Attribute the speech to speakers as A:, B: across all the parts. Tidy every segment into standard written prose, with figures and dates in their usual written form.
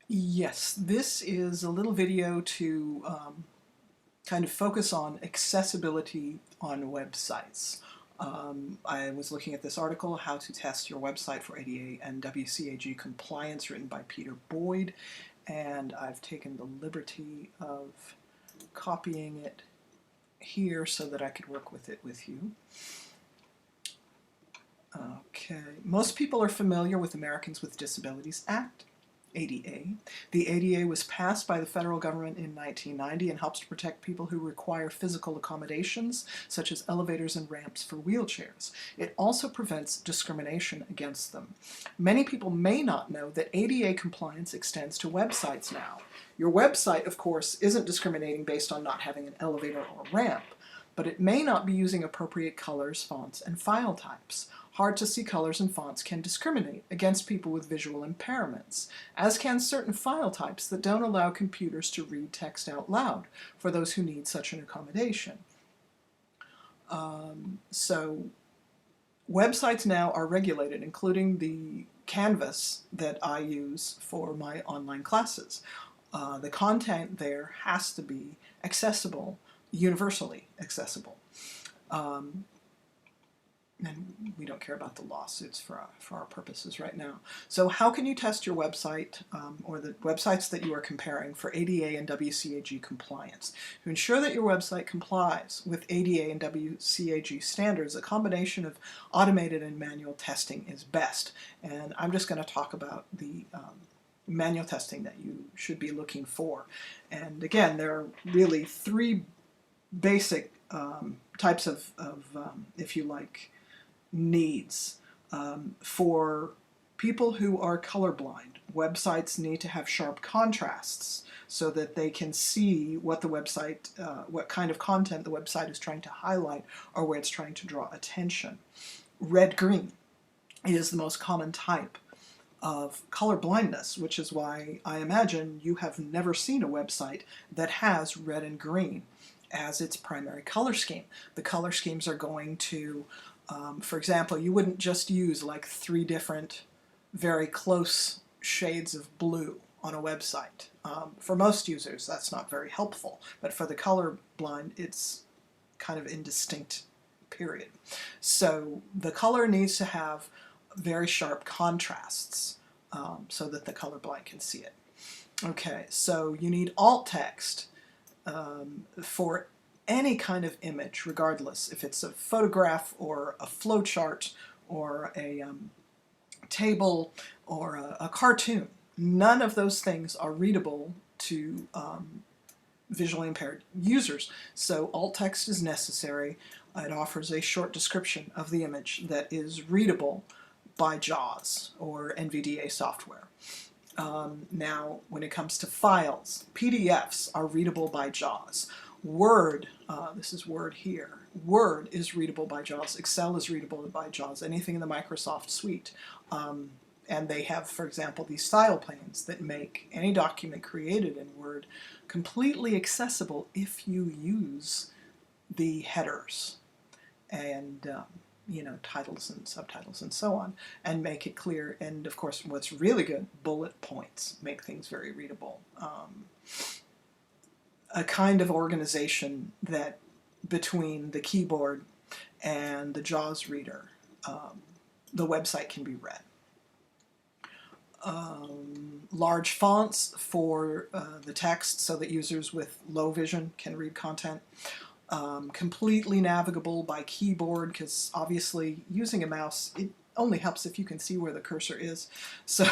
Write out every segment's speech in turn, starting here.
A: Yes, this is a little video to kind of focus on accessibility on websites. I was looking at this article, How to Test Your Website for ADA and WCAG Compliance, written by Peter Boyd, and I've taken the liberty of copying it here so that I could work with it with you. Okay, most people are familiar with Americans with Disabilities Act, ADA. The ADA was passed by the federal government in 1990 and helps to protect people who require physical accommodations, such as elevators and ramps for wheelchairs. It also prevents discrimination against them. Many people may not know that ADA compliance extends to websites now. Your website, of course, isn't discriminating based on not having an elevator or ramp, but it may not be using appropriate colors, fonts, and file types. Hard-to-see colors and fonts can discriminate against people with visual impairments, as can certain file types that don't allow computers to read text out loud for those who need such an accommodation. So websites now are regulated, including the Canvas that I use for my online classes. The content there has to be accessible, universally accessible. And we don't care about the lawsuits for our purposes right now. So how can you test your website or the websites that you are comparing for ADA and WCAG compliance? To ensure that your website complies with ADA and WCAG standards, a combination of automated and manual testing is best. And I'm just going to talk about the manual testing that you should be looking for. And again, there are really three basic types of if you like, needs. For people who are colorblind, websites need to have sharp contrasts so that they can see what the website, what kind of content the website is trying to highlight or where it's trying to draw attention. Red-green is the most common type of color blindness, which is why I imagine you have never seen a website that has red and green as its primary color scheme. The color schemes are going to for example, you wouldn't just use like 3 different very close shades of blue on a website. For most users, that's not very helpful, but for the colorblind, it's kind of indistinct, period. So the color needs to have very sharp contrasts so that the colorblind can see it. Okay, so you need alt text for any kind of image, regardless if it's a photograph or a flowchart or a table or a cartoon. None of those things are readable to visually impaired users. So alt text is necessary. It offers a short description of the image that is readable by JAWS or NVDA software. Now, when it comes to files, PDFs are readable by JAWS. Word, this is Word here. Word is readable by JAWS. Excel is readable by JAWS. Anything in the Microsoft suite. And they have, for example, these style planes that make any document created in Word completely accessible if you use the headers and you know, titles and subtitles and so on, and make it clear. And of course, what's really good, bullet points make things very readable. A kind of organization that between the keyboard and the JAWS reader, the website can be read. Large fonts for the text so that users with low vision can read content. Completely navigable by keyboard, because obviously using a mouse, it only helps if you can see where the cursor is. So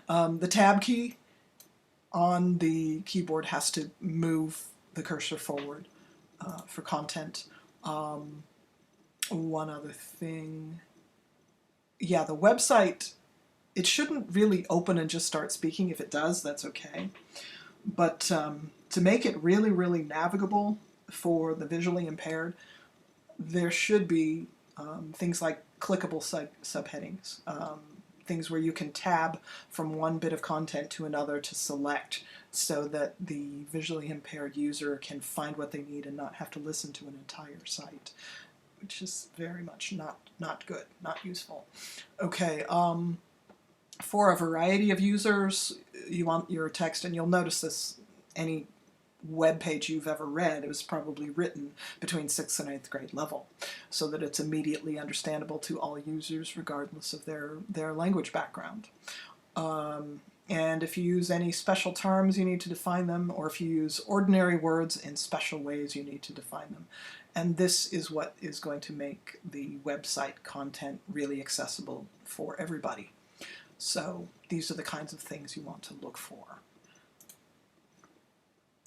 A: the tab key on the keyboard has to move the cursor forward for content. One other thing. Yeah, the website, it shouldn't really open and just start speaking. If it does, that's okay. But to make it really, really navigable for the visually impaired, there should be things like clickable subheadings. Things where you can tab from one bit of content to another to select so that the visually impaired user can find what they need and not have to listen to an entire site, which is very much not good, not useful. Okay, for a variety of users, your text, and you'll notice this any web page you've ever read, it was probably written between 6th and 8th grade level, so that it's immediately understandable to all users regardless of their language background. And if you use any special terms, you need to define them, or if you use ordinary words in special ways, you need to define them. And this is what is going to make the website content really accessible for everybody. So these are the kinds of things you want to look for.